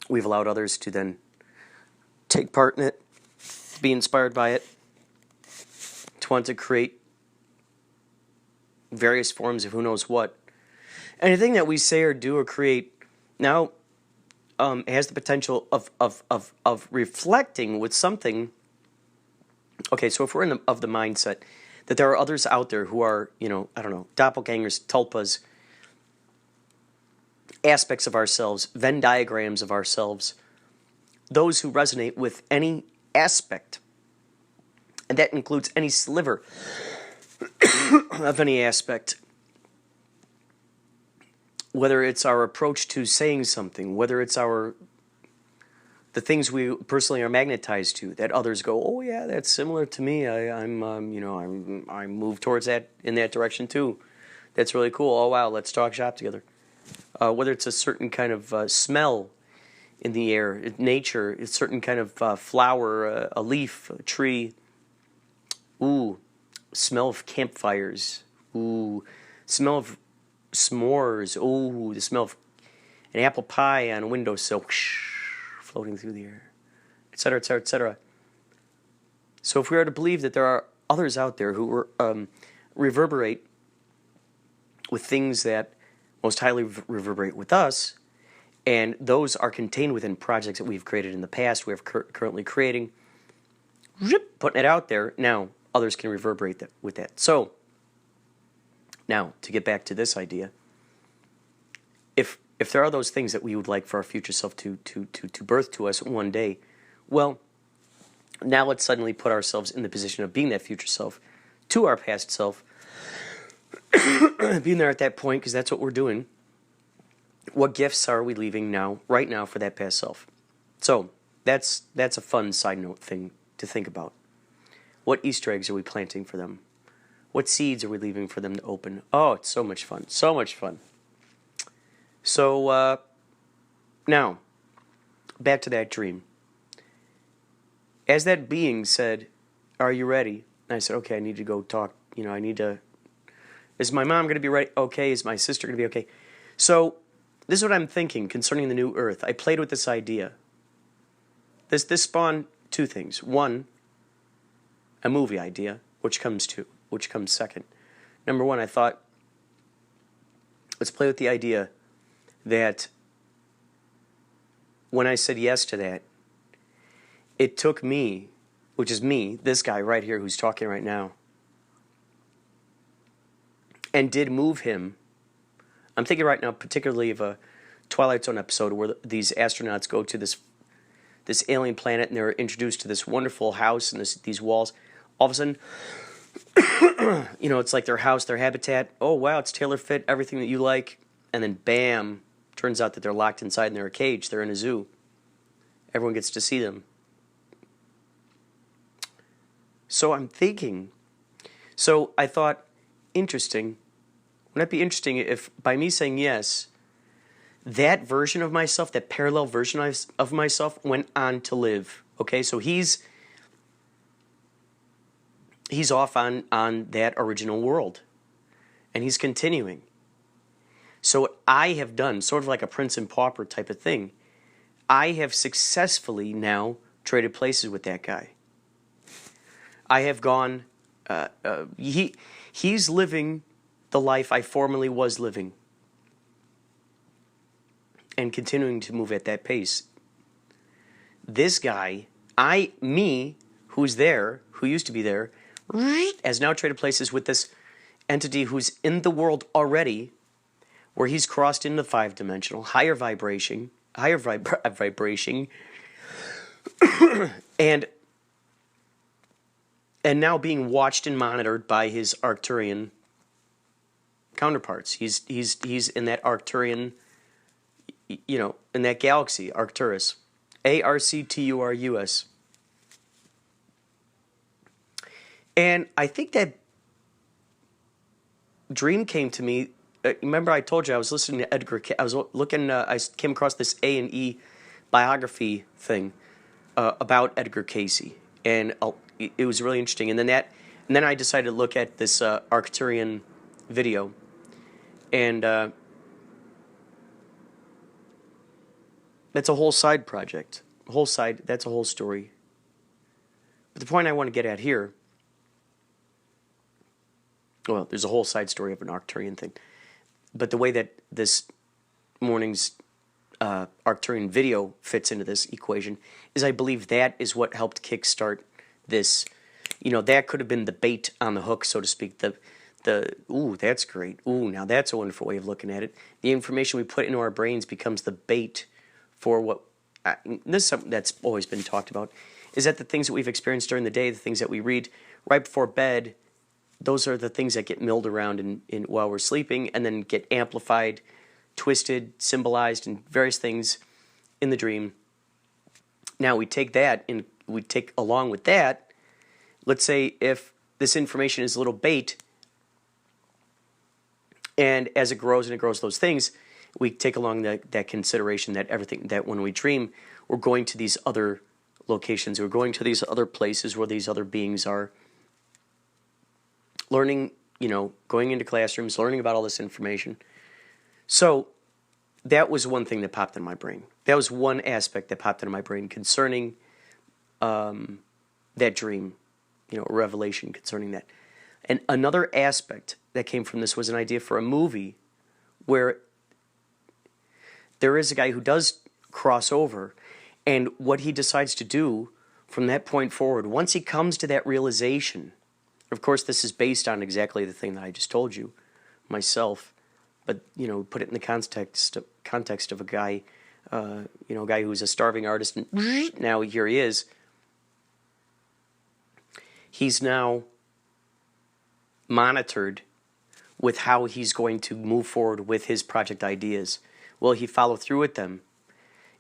we've allowed others to then take part in it, be inspired by it, to want to create various forms of who knows what. Anything that we say or do or create now has the potential of reflecting with something. Okay, so if we're of the mindset that there are others out there who are, doppelgangers, tulpas, aspects of ourselves, Venn diagrams of ourselves, those who resonate with any aspect, and that includes any sliver of any aspect, whether it's our approach to saying something, whether it's the things we personally are magnetized to, that others go, oh yeah, that's similar to me. I'm moved towards that in that direction too. That's really cool. Oh wow, let's talk shop together. Whether it's a certain kind of smell in the air, nature, a certain kind of flower, a leaf, a tree. Ooh, smell of campfires. Ooh, smell of s'mores. Ooh, the smell of an apple pie on a windowsill, floating through the air, etc., etc., etc. So if we are to believe that there are others out there who reverberate with things that most highly reverberate with us, and those are contained within projects that we've created in the past, we are currently creating, putting it out there, now others can reverberate with that. So, now, to get back to this idea, if there are those things that we would like for our future self to birth to us one day, well, now let's suddenly put ourselves in the position of being that future self to our past self, being there at that point, because that's what we're doing. What gifts are we leaving now, right now, for that past self? So that's a fun side note thing to think about. What Easter eggs are we planting for them? What seeds are we leaving for them to open? Oh, it's so much fun. So much fun. So, now, back to that dream. As that being said, are you ready? And I said, okay, I need to go talk. Is my mom going to be ready? Okay. Is my sister going to be okay? So, this is what I'm thinking concerning the new earth. I played with this idea. This spawned two things. One, a movie idea, which comes second. Number one, I thought, let's play with the idea that when I said yes to that, it took me, which is me, this guy right here who's talking right now, and did move him. I'm thinking right now particularly of a Twilight Zone episode where these astronauts go to this alien planet and they're introduced to this wonderful house and these walls. All of a sudden, it's like their house, their habitat. Oh, wow, it's tailor-fit, everything that you like. And then, bam, turns out that they're locked inside and they're a cage. They're in a zoo. Everyone gets to see them. So I'm thinking. So I thought, interesting. Wouldn't it be interesting if, by me saying yes, that version of myself, that parallel version of myself, went on to live? Okay, so he's off on that original world. And he's continuing. So what I have done, sort of like a prince and pauper type of thing, I have successfully now traded places with that guy. I have gone, he's living the life I formerly was living and continuing to move at that pace. This guy, who's there, who used to be there, has now traded places with this entity who's in the world already, where he's crossed into 5-dimensional, higher vibration, and now being watched and monitored by his Arcturian counterparts. He's in that Arcturian, in that galaxy, Arcturus, Arcturus. And I think that dream came to me. Remember, I told you I was listening to Edgar. I was looking. I came across this A&E biography thing about Edgar Casey, and it was really interesting. And then I decided to look at this Arcturian video, and that's a whole side project. That's a whole story. But the point I want to get at here. Well, there's a whole side story of an Arcturian thing. But the way that this morning's Arcturian video fits into this equation is, I believe, that is what helped kickstart this. That could have been the bait on the hook, so to speak. Ooh, that's great. Ooh, now that's a wonderful way of looking at it. The information we put into our brains becomes the bait for what. This is something that's always been talked about, is that the things that we've experienced during the day, the things that we read right before bed, those are the things that get milled around in while we're sleeping and then get amplified, twisted, symbolized, and various things in the dream. Now we take that and we take along with that, let's say if this information is a little bait, and as it grows and it grows those things, we take along that consideration that everything, that when we dream, we're going to these other locations, we're going to these other places where these other beings are. Learning, going into classrooms, learning about all this information. So that was one thing that popped in my brain. That was one aspect that popped into my brain concerning that dream, a revelation concerning that. And another aspect that came from this was an idea for a movie where there is a guy who does cross over, and what he decides to do from that point forward, once he comes to that realization. Of course, this is based on exactly the thing that I just told you myself, but put it in the context of a guy, a guy who's a starving artist, and now here he is. He's now monitored with how he's going to move forward with his project ideas. Will he follow through with them?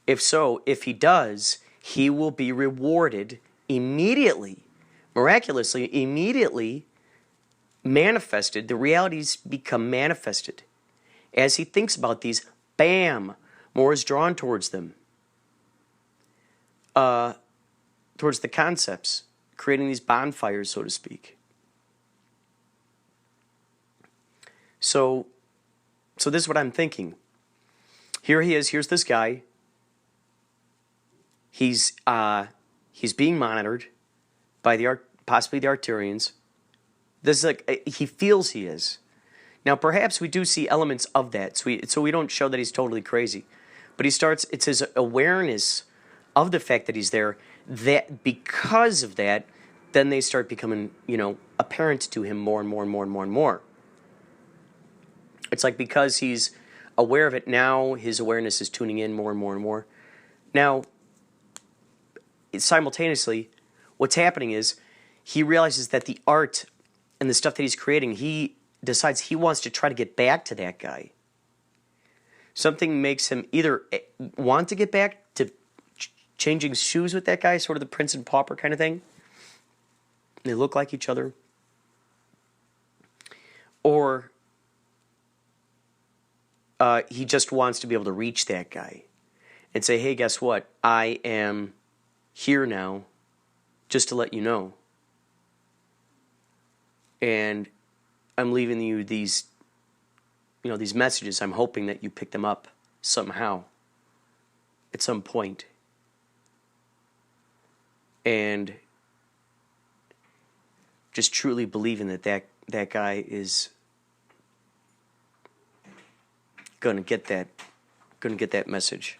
If so, if he does, he will be rewarded immediately. Miraculously, immediately manifested. The realities become manifested. As he thinks about these, bam, more is drawn towards them. Towards the concepts, creating these bonfires, so to speak. So this is what I'm thinking. Here he is. Here's this guy. He's being monitored by possibly the Arcturians. This is he feels he is. Now, perhaps we do see elements of that, so we don't show that he's totally crazy. But it's his awareness of the fact that he's there, that because of that, then they start becoming, apparent to him more and more and more and more and more. It's like because he's aware of it now, his awareness is tuning in more and more and more. Now, simultaneously, what's happening is he realizes that the art and the stuff that he's creating, he decides he wants to try to get back to that guy. Something makes him either want to get back to changing shoes with that guy, sort of the prince and pauper kind of thing. They look like each other. Or he just wants to be able to reach that guy and say, hey, guess what? I am here now just to let you know. And I'm leaving you these these messages, I'm hoping that you pick them up somehow at some point. And just truly believing that guy is gonna get that message.